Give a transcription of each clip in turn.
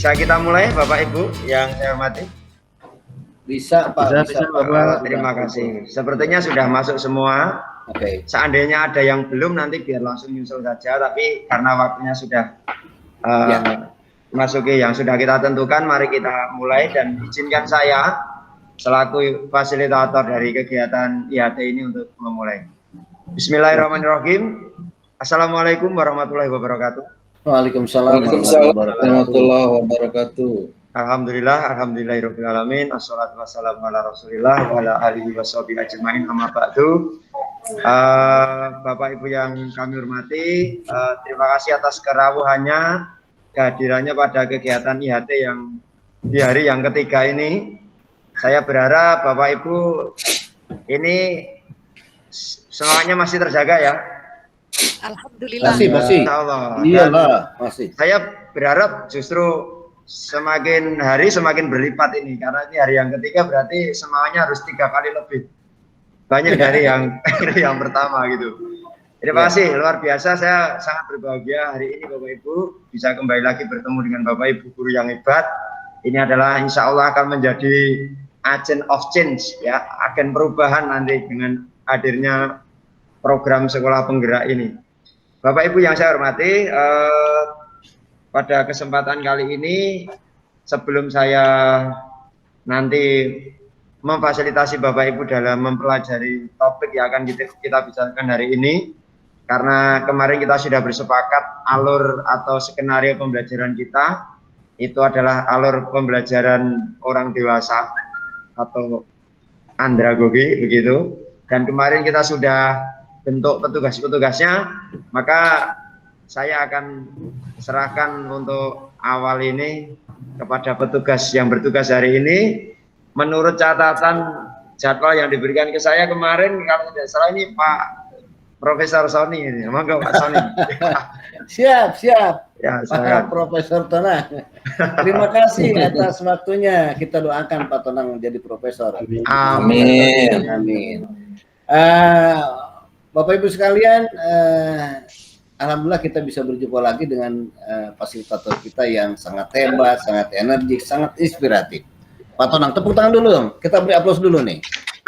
Bisa kita mulai Bapak Ibu yang saya hormati? Bisa Pak, bisa Bapak. Terima kasih. Sepertinya sudah masuk semua. Oke. Seandainya ada yang belum nanti biar langsung nyusul saja. Tapi karena waktunya sudah masuki yang sudah kita tentukan, mari kita mulai dan izinkan saya selaku fasilitator dari kegiatan IHT ini untuk memulai. Bismillahirrahmanirrahim. Assalamualaikum warahmatullahi wabarakatuh. Waalaikumsalam warahmatullahi wabarakatuh. Alhamdulillahirabbil alamin. Assalatu wassalamu ala Rasulillah wa ala alihi washabihi ajmain. Amma ba'du. Bapak Ibu yang kami hormati, terima kasih atas kerawuhannya, kehadirannya pada kegiatan IHT yang di hari yang ketiga ini. Saya berharap Bapak Ibu ini semuanya masih terjaga ya. Alhamdulillah. Masih. Iyalah, masih. Saya berharap justru semakin hari semakin berlipat ini, karena ini hari yang ketiga berarti semuanya harus 3 kali lebih banyak dari yang pertama gitu. Terima kasih, luar biasa. Saya sangat berbahagia hari ini Bapak Ibu bisa kembali lagi bertemu dengan Bapak Ibu guru yang hebat. Ini adalah insya Allah akan menjadi agent of change ya, agen perubahan nanti dengan hadirnya program sekolah penggerak ini. Bapak Ibu yang saya hormati, pada kesempatan kali ini sebelum saya nanti memfasilitasi Bapak Ibu dalam mempelajari topik yang akan kita bicarakan hari ini, karena kemarin kita sudah bersepakat alur atau skenario pembelajaran kita itu adalah alur pembelajaran orang dewasa atau andragogi begitu, dan kemarin kita sudah bentuk petugas-petugasnya, maka saya akan serahkan untuk awal ini kepada petugas yang bertugas hari ini menurut catatan jadwal yang diberikan ke saya kemarin. Kalau tidak salah ini Pak Profesor Sony ini, monggo Pak Sony. Siap. Ya, Pak Profesor Tonang. Terima kasih atas waktunya. Kita doakan Pak Tonang menjadi profesor. Amin. Bapak Ibu sekalian, alhamdulillah kita bisa berjumpa lagi dengan fasilitator kita yang sangat hebat, sangat energik, sangat inspiratif. Pak Tonang, tepuk tangan dulu dong. Kita beri aplaus dulu nih.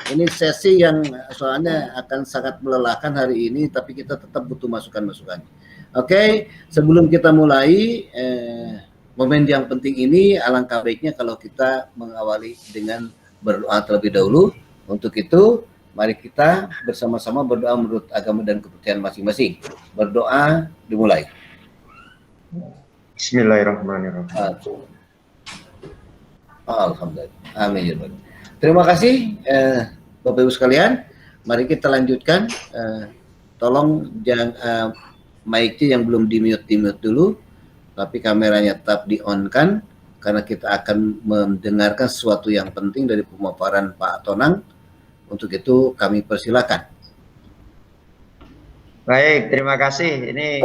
Ini sesi yang soalnya akan sangat melelahkan hari ini, tapi kita tetap butuh masukan-masukan. Oke, sebelum kita mulai momen yang penting ini, alangkah baiknya kalau kita mengawali dengan berdoa terlebih dahulu. Untuk itu, mari kita bersama-sama berdoa menurut agama dan kepercayaan masing-masing. Berdoa dimulai. Bismillahirrahmanirrahim. Alhamdulillah. Amin. Terima kasih Bapak Ibu sekalian. Mari kita lanjutkan. Tolong jangan mic-nya yang belum di-mute dulu, tapi kameranya tetap di-on-kan karena kita akan mendengarkan sesuatu yang penting dari pemaparan Pak Tonang. Untuk itu kami persilakan. Baik, terima kasih. Ini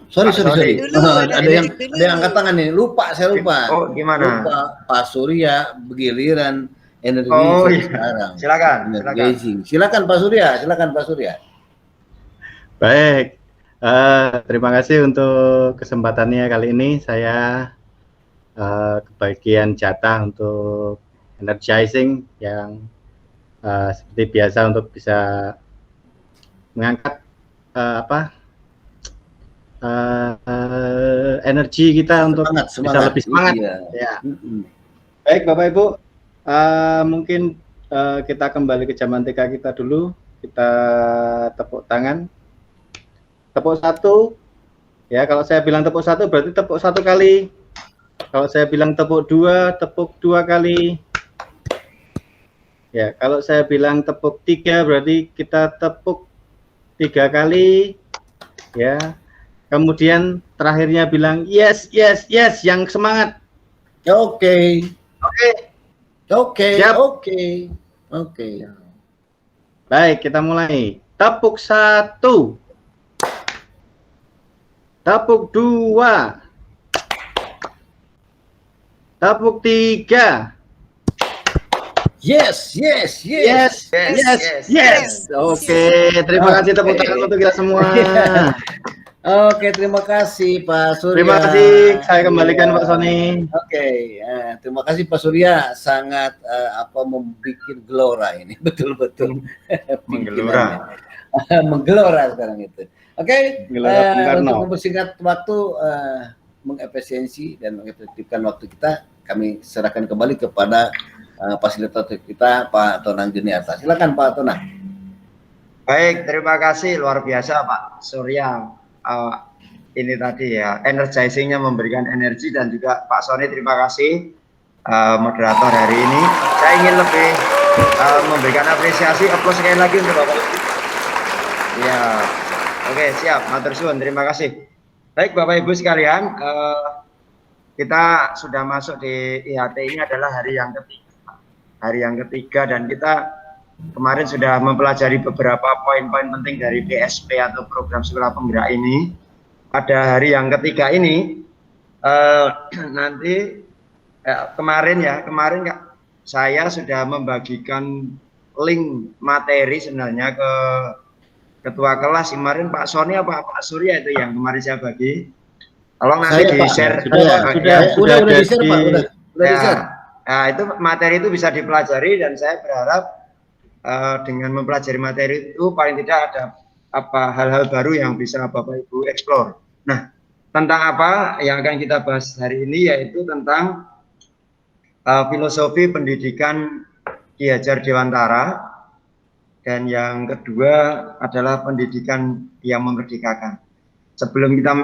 sorry. Dulu, ada yang angkat tangan nih. Saya lupa. Oh, gimana? Lupa Pak Surya begiliran energi sekarang. Silakan Pak Surya. Baik. Terima kasih untuk kesempatannya kali ini. Saya kebagian jatah untuk energizing yang seperti biasa untuk bisa mengangkat energi kita untuk bisa lebih semangat. Ya. Baik Bapak Ibu, mungkin kita kembali ke zaman TK kita dulu. Kita tepuk tangan. Tepuk 1. Ya, kalau saya bilang tepuk 1 berarti tepuk 1 kali. Kalau saya bilang tepuk 2, tepuk 2 kali. Ya, kalau saya bilang tepuk 3 berarti kita tepuk 3 kali. Ya. Kemudian terakhirnya bilang yes yang semangat. Oke. Baik, kita mulai. Tepuk 1. Tepuk 2. Tepuk 3. Yes. Oke, terima kasih tepuk tangan untuk kita semua. Oke, terima kasih Pak Surya. Terima kasih, saya kembalikan Pak Sony. Oke, terima kasih Pak Surya, sangat membuat gelora ini, betul-betul Menggelora. menggelora sekarang itu. Oke, Gelora untuk mempersingkat waktu, mengefisiensi dan mengefektifkan waktu kita, kami serahkan kembali kepada fasilitator kita Pak Tonang Juniarta. Silakan Pak Tonang. Baik, terima kasih luar biasa Pak Surya. Ini tadi ya, energizingnya memberikan energi, dan juga Pak Sony terima kasih moderator hari ini. Saya ingin lebih memberikan apresiasi, aplaus sekali lagi untuk Bapak Ibu. Ya, oke siap, matur suwun, terima kasih. Baik Bapak Ibu sekalian, kita sudah masuk di IHT, ini adalah hari yang ketiga. Hari yang ketiga, dan kita kemarin sudah mempelajari beberapa poin-poin penting dari PSP atau program sekolah penggerak ini. Pada hari yang ketiga ini nanti kemarin saya sudah membagikan link materi sebenarnya ke ketua kelas kemarin, Pak Sony apa Pak Surya itu yang kemarin saya bagi. Tolong nanti di-share. Sudah di-share Pak, udah di-share. Nah, itu materi itu bisa dipelajari, dan saya berharap dengan mempelajari materi itu paling tidak ada hal-hal baru yang bisa Bapak Ibu explore. Nah, tentang apa yang akan kita bahas hari ini, yaitu tentang filosofi pendidikan Ki Hajar Dewantara, dan yang kedua adalah pendidikan yang memerdekakan. Sebelum kita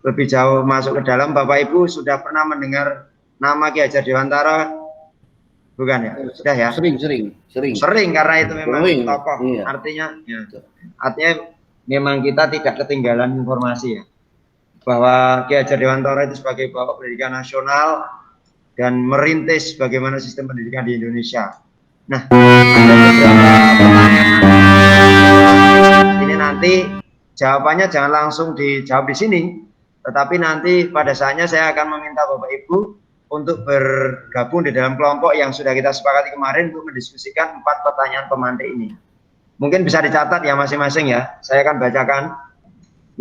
lebih jauh masuk ke dalam, Bapak Ibu sudah pernah mendengar nama Ki Hajar Dewantara? Bukan ya? Sudah ya? Sering karena itu memang tokoh. Iya. Artinya memang kita tidak ketinggalan informasi ya, bahwa Ki Hajar Dewantara itu sebagai bapak pendidikan nasional dan merintis bagaimana sistem pendidikan di Indonesia. Nah, ada beberapa pertanyaan. Ini nanti jawabannya jangan langsung dijawab di sini, tetapi nanti pada saatnya saya akan meminta Bapak Ibu untuk bergabung di dalam kelompok yang sudah kita sepakati kemarin untuk mendiskusikan 4 pertanyaan pemantik ini. Mungkin bisa dicatat ya masing-masing ya. Saya akan bacakan.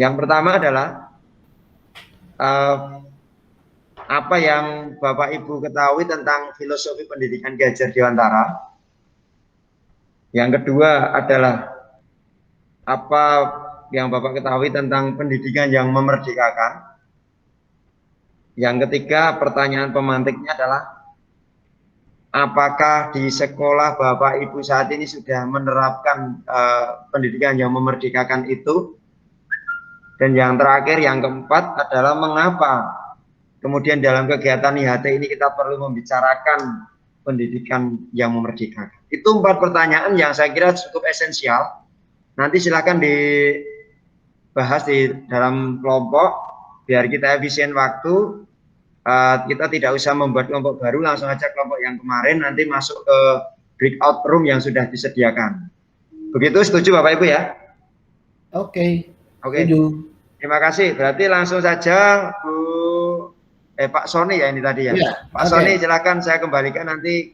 Yang pertama adalah apa yang Bapak Ibu ketahui tentang filosofi pendidikan Ki Hajar Dewantara. Yang kedua adalah apa yang Bapak ketahui tentang pendidikan yang memerdekakan. Yang ketiga, pertanyaan pemantiknya adalah apakah di sekolah Bapak Ibu saat ini sudah menerapkan pendidikan yang memerdekakan itu? Dan yang terakhir, yang keempat adalah mengapa kemudian dalam kegiatan IHT ini kita perlu membicarakan pendidikan yang memerdekakan. Itu 4 pertanyaan yang saya kira cukup esensial. Nanti silakan dibahas di dalam kelompok biar kita efisien waktu. Kita tidak usah membuat kelompok baru, langsung aja kelompok yang kemarin, nanti masuk ke breakout room yang sudah disediakan. Begitu, setuju Bapak Ibu ya? Oke. Setuju. Terima kasih. Berarti langsung saja Pak Sony ya ini tadi ya. Pak Sony silakan, saya kembalikan nanti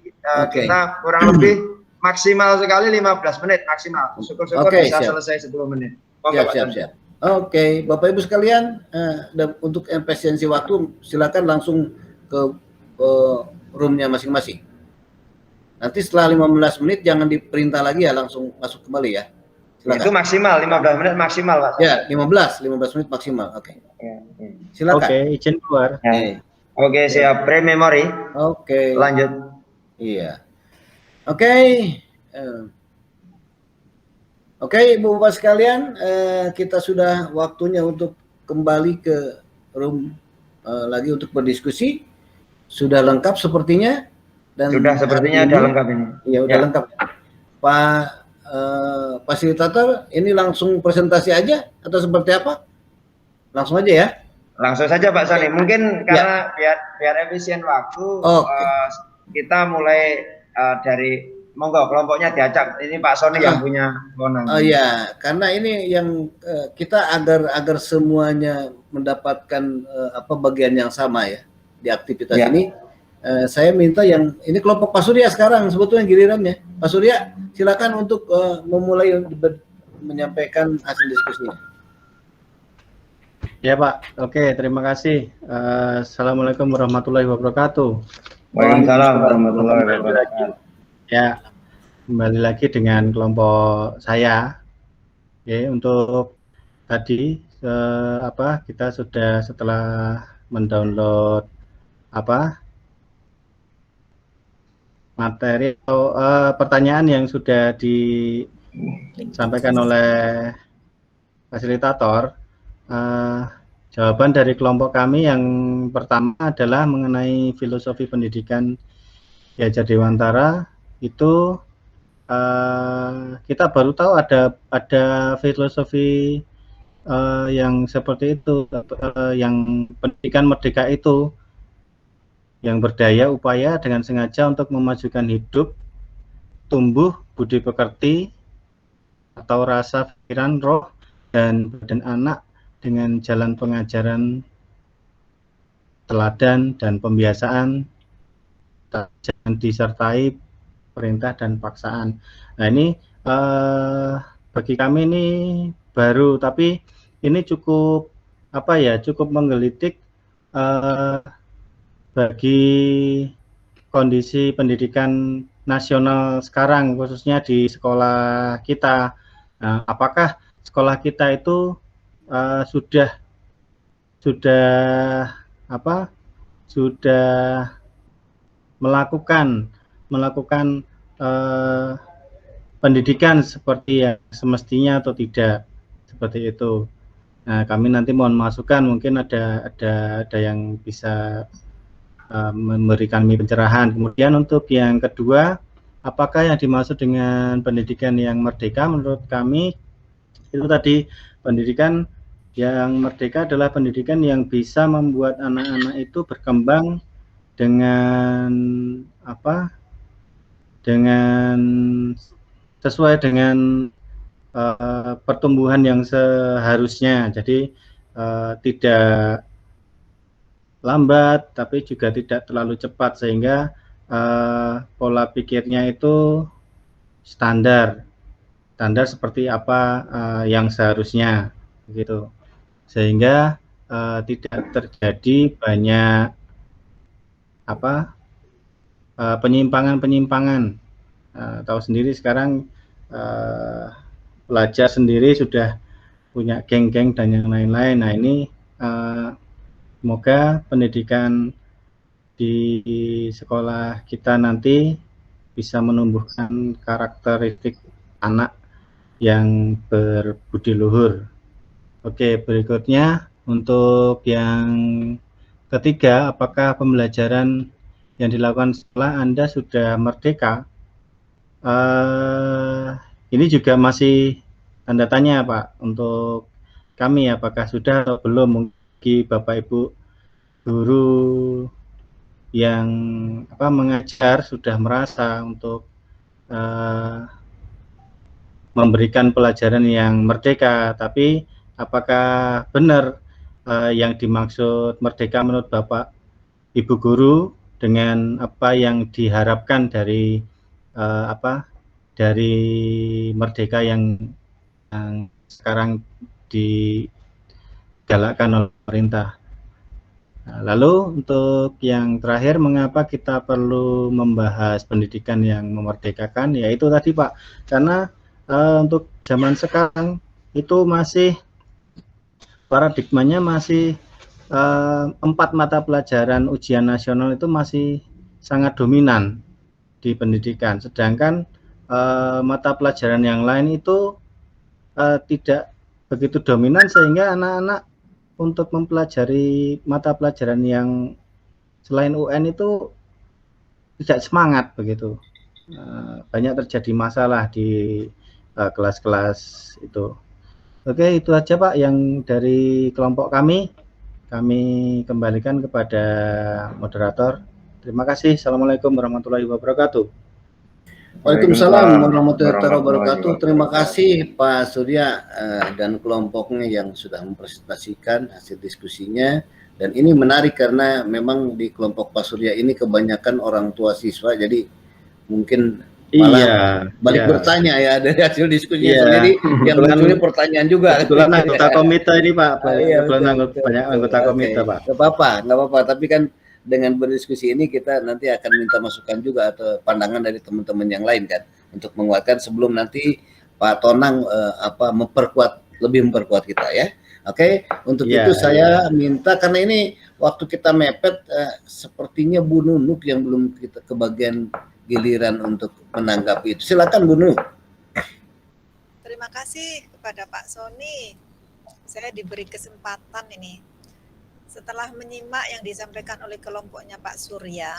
kita kurang lebih maksimal sekali 15 menit maksimal. Syukur-syukur bisa selesai 10 menit. Siap. Oke, Bapak Ibu sekalian, untuk efisiensi waktu silakan langsung ke roomnya masing-masing. Nanti setelah 15 menit jangan diperintah lagi ya, langsung masuk kembali ya. Silakan. Itu maksimal 15 menit maksimal Pak. Ya, 15 menit maksimal. Oke. Silakan. Oke, izin keluar. Oke, siap. Pre-memory. Oke. Lanjut. Iya. Oke. Oke, Ibu Bapak sekalian, kita sudah waktunya untuk kembali ke room lagi untuk berdiskusi. Sudah lengkap sepertinya. Dan sudah sepertinya sudah lengkap ini. Iya, sudah lengkap. Pak fasilitator, ini langsung presentasi aja atau seperti apa? Langsung aja ya. Langsung saja Pak Sony. Mungkin karena biar efisien waktu, kita mulai dari monggo kelompoknya diacak. Ini Pak Sony yang punya wewenang. Oh iya, karena ini yang kita agar semuanya mendapatkan bagian yang sama ya di aktivitas ini. Saya minta yang ini kelompok Pak Surya sekarang sebetulnya gilirannya. Pak Surya, silakan untuk memulai menyampaikan hasil diskusinya. Ya Pak, oke, terima kasih. Assalamualaikum warahmatullahi wabarakatuh. Waalaikumsalam warahmatullahi wabarakatuh. Ya, kembali lagi dengan kelompok saya. Oke, untuk tadi kita sudah setelah mendownload materi atau pertanyaan yang sudah disampaikan oleh fasilitator. Jawaban dari kelompok kami yang pertama adalah mengenai filosofi pendidikan Ki Hajar Dewantara. Itu kita baru tahu ada filosofi yang seperti itu, yang pendidikan merdeka itu, yang berdaya upaya dengan sengaja untuk memajukan hidup, tumbuh budi pekerti atau rasa pikiran, roh, dan badan anak dengan jalan pengajaran, teladan, dan pembiasaan, jangan disertai perintah dan paksaan. Nah ini bagi kami ini baru, tapi ini cukup cukup menggelitik bagi kondisi pendidikan nasional sekarang, khususnya di sekolah kita. Nah, apakah sekolah kita itu sudah melakukan pendidikan seperti yang semestinya atau tidak, seperti itu. Nah, kami nanti mohon masukan, mungkin ada yang bisa memberikan pencerahan. Kemudian untuk yang kedua, apakah yang dimaksud dengan pendidikan yang merdeka? Menurut kami itu tadi, pendidikan yang merdeka adalah pendidikan yang bisa membuat anak-anak itu berkembang dengan sesuai dengan pertumbuhan yang seharusnya. Jadi tidak lambat, tapi juga tidak terlalu cepat, sehingga pola pikirnya itu standar seperti apa yang seharusnya, begitu. Sehingga tidak terjadi banyak penyimpangan. Tahu sendiri sekarang pelajar sendiri sudah punya geng-geng dan yang lain-lain. Nah ini semoga pendidikan di sekolah kita nanti bisa menumbuhkan karakteristik anak yang berbudi luhur. Oke, berikutnya untuk yang ketiga, apakah pembelajaran yang dilakukan setelah Anda sudah merdeka? Ini juga masih tanda tanya, Pak, untuk kami, apakah sudah atau belum. Mungkin Bapak Ibu guru yang mengajar sudah merasa untuk memberikan pelajaran yang merdeka, tapi apakah benar yang dimaksud merdeka menurut Bapak Ibu guru dengan apa yang diharapkan dari dari merdeka yang sekarang digalakkan oleh pemerintah. Nah, lalu untuk yang terakhir, mengapa kita perlu membahas pendidikan yang memerdekakan? Yaitu tadi Pak, karena untuk zaman sekarang itu masih paradigmanya masih 4 mata pelajaran ujian nasional itu masih sangat dominan di pendidikan, sedangkan mata pelajaran yang lain itu tidak begitu dominan, sehingga anak-anak untuk mempelajari mata pelajaran yang selain UN itu tidak semangat begitu. Banyak terjadi masalah di kelas-kelas itu. Oke, itu aja Pak yang dari kelompok kami. Kami kembalikan kepada moderator. Terima kasih. Assalamualaikum warahmatullahi wabarakatuh. Waalaikumsalam warahmatullahi wabarakatuh. Terima kasih Pak Surya dan kelompoknya yang sudah mempresentasikan hasil diskusinya. Dan ini menarik karena memang di kelompok Pak Surya ini kebanyakan orang tua siswa, jadi mungkin Malah balik bertanya ya dari hasil diskusinya sendiri yang muncul pertanyaan juga. Kebetulan anggota komite ini Pak, banyak anggota komite Pak. Nggak apa-apa. Tapi kan dengan berdiskusi ini kita nanti akan minta masukan juga atau pandangan dari teman-teman yang lain kan untuk menguatkan sebelum nanti Pak Tonang lebih memperkuat kita ya. Oke, untuk itu saya minta karena ini waktu kita mepet sepertinya Bu Nunuk yang belum kita kebagian giliran untuk menanggapi itu. Silakan Bu Nunuk. Terima kasih kepada Pak Sony. Saya diberi kesempatan ini. Setelah menyimak yang disampaikan oleh kelompoknya Pak Surya,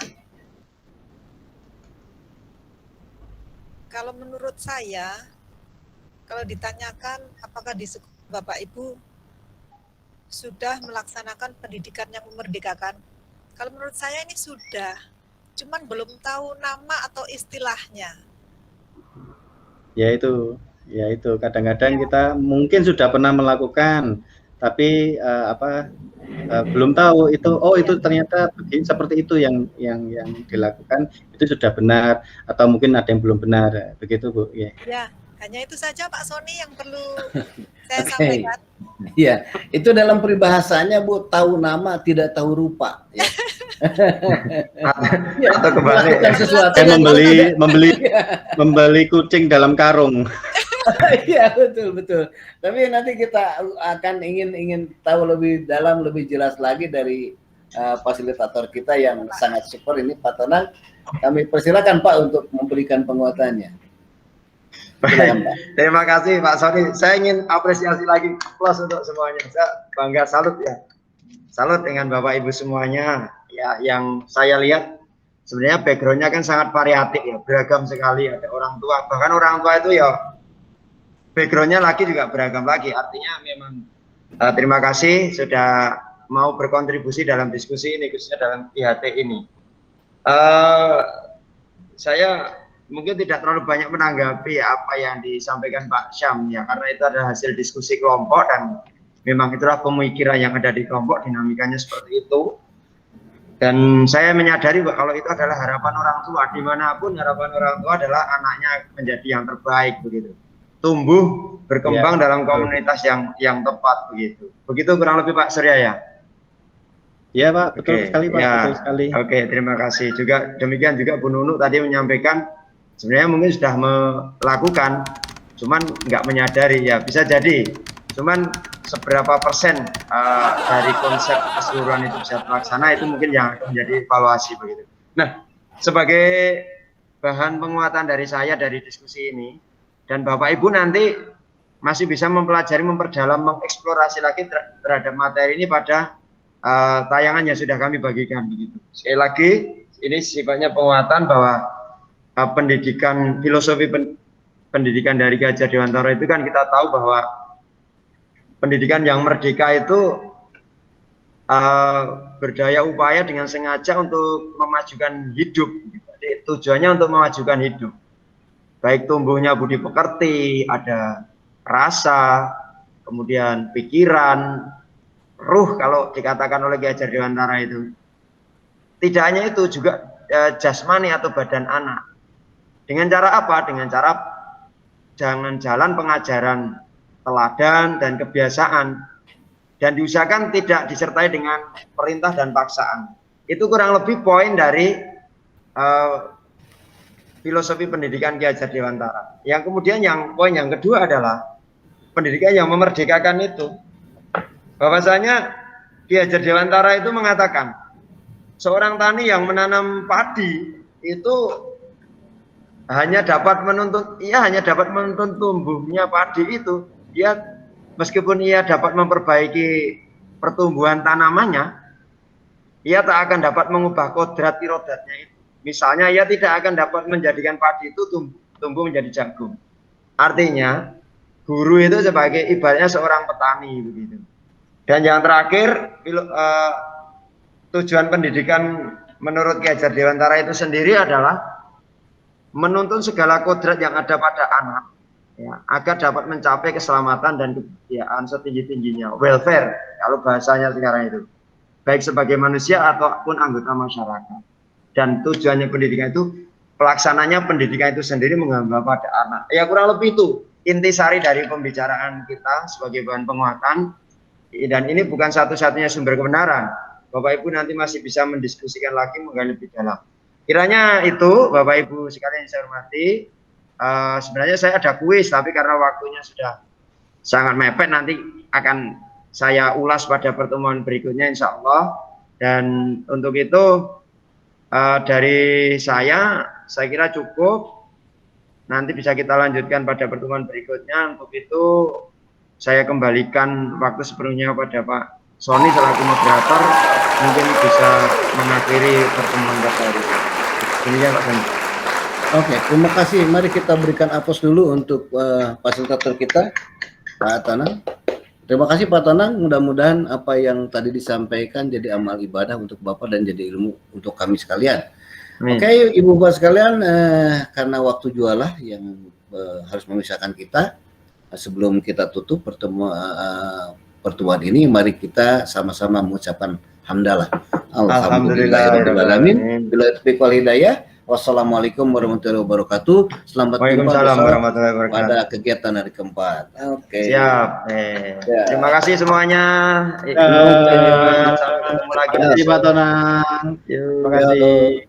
kalau menurut saya, kalau ditanyakan apakah di Bapak Ibu sudah melaksanakan pendidikan yang memerdekakan, kalau menurut saya ini sudah, cuman belum tahu nama atau istilahnya. Ya itu kadang-kadang kita mungkin sudah pernah melakukan, tapi belum tahu itu itu ternyata seperti itu yang dilakukan itu sudah benar atau mungkin ada yang belum benar, begitu Bu. Ya, hanya itu saja Pak Sony yang perlu saya sampaikan. Iya, itu dalam peribahasanya Bu, tahu nama tidak tahu rupa. Ya. Atau kebalik. Sesuatu membeli kucing dalam karung. Iya betul. Tapi nanti kita akan ingin tahu lebih dalam, lebih jelas lagi dari fasilitator kita yang sangat super ini Pak Tonang. Kami persilakan Pak untuk memberikan penguatannya. Baik, terima kasih Pak Sony. Saya ingin apresiasi lagi, plus untuk semuanya. Saya bangga, salut ya. Salut dengan Bapak Ibu semuanya. Ya, yang saya lihat sebenarnya backgroundnya kan sangat variatif ya, beragam sekali. Ada orang tua, bahkan orang tua itu ya backgroundnya lagi juga beragam lagi. Artinya memang terima kasih sudah mau berkontribusi dalam diskusi ini, khususnya dalam IHT ini. Saya mungkin tidak terlalu banyak menanggapi apa yang disampaikan Pak Syam ya, karena itu adalah hasil diskusi kelompok dan memang itulah pemikiran yang ada di kelompok, dinamikanya seperti itu. Dan saya menyadari bahwa kalau itu adalah harapan orang tua, dimanapun harapan orang tua adalah anaknya menjadi yang terbaik begitu, tumbuh berkembang dalam komunitas yang tepat begitu. Begitu kurang lebih Pak Surya ya. Iya Pak, betul sekali Pak, betul sekali. Oke, terima kasih. Juga demikian juga Bu Nunuk tadi menyampaikan sebenarnya mungkin sudah melakukan, cuman nggak menyadari ya, bisa jadi. Cuman seberapa persen dari konsep keseluruhan itu bisa terlaksana, itu mungkin yang akan menjadi evaluasi begitu. Nah, sebagai bahan penguatan dari saya dari diskusi ini, dan Bapak Ibu nanti masih bisa mempelajari, memperdalam, mengeksplorasi lagi terhadap materi ini pada tayangan yang sudah kami bagikan begitu. Sekali lagi, ini sifatnya penguatan bahwa pendidikan, filosofi pendidikan dari Ki Hajar Dewantara itu kan kita tahu bahwa pendidikan yang merdeka itu berdaya upaya dengan sengaja untuk memajukan hidup. Jadi, tujuannya untuk memajukan hidup. Baik tumbuhnya budi pekerti, ada rasa, kemudian pikiran, ruh kalau dikatakan oleh Ki Hajar Dewantara itu. Tidak hanya itu, juga jasmani atau badan anak. Dengan cara apa? Dengan cara jangan jalan pengajaran teladan dan kebiasaan, dan diusahakan tidak disertai dengan perintah dan paksaan. Itu kurang lebih poin dari filosofi pendidikan Ki Hajar Dewantara. Yang kemudian poin yang kedua adalah pendidikan yang memerdekakan itu. Bahwasanya Ki Hajar Dewantara itu mengatakan seorang tani yang menanam padi itu hanya dapat menuntun tumbuhnya padi itu. Dia meskipun ia dapat memperbaiki pertumbuhan tanamannya, ia tak akan dapat mengubah kodrat irodatnya itu. Misalnya ia tidak akan dapat menjadikan padi itu tumbuh menjadi jagung. Artinya guru itu sebagai ibaratnya seorang petani begitu. Dan yang terakhir, tujuan pendidikan menurut Ki Hajar Dewantara itu sendiri adalah menuntun segala kodrat yang ada pada anak, ya, agar dapat mencapai keselamatan dan kebahagiaan setinggi-tingginya, welfare kalau bahasanya sekarang itu, baik sebagai manusia ataupun anggota masyarakat. Dan tujuannya pendidikan itu pelaksananya pendidikan itu sendiri menghamba pada anak. Ya kurang lebih itu intisari dari pembicaraan kita sebagai bahan penguatan. Dan ini bukan satu-satunya sumber kebenaran. Bapak Ibu nanti masih bisa mendiskusikan lagi menggali lebih dalam. Kiranya itu Bapak Ibu sekalian yang saya hormati. Sebenarnya saya ada kuis, tapi karena waktunya sudah sangat mepet, nanti akan saya ulas pada pertemuan berikutnya insya Allah. Dan untuk itu dari saya kira cukup. Nanti bisa kita lanjutkan pada pertemuan berikutnya. Untuk itu saya kembalikan waktu sepenuhnya pada Pak Sony selaku moderator, mungkin bisa mengakhiri pertemuan kita hari ini. Demikian Pak Sony. Oke, terima kasih. Mari kita berikan aplaus dulu untuk fasilitator kita, Pak Tanang. Terima kasih Pak Tanang. Mudah-mudahan apa yang tadi disampaikan jadi amal ibadah untuk Bapak dan jadi ilmu untuk kami sekalian. Oke, Ibu Bapak sekalian, karena waktu jualah yang harus memisahkan kita, sebelum kita tutup pertemuan ini, mari kita sama-sama mengucapkan hamdalah. Alhamdulillahirrahmanirrahim. Bila taufiq wal hidayah. Wassalamualaikum warahmatullahi wabarakatuh. Selamat jumpa pada kegiatan hari keempat. Oke. Siap. Terima kasih semuanya. Sampai ketemu lagi. Terima kasih Pak Tonang. Terima kasih.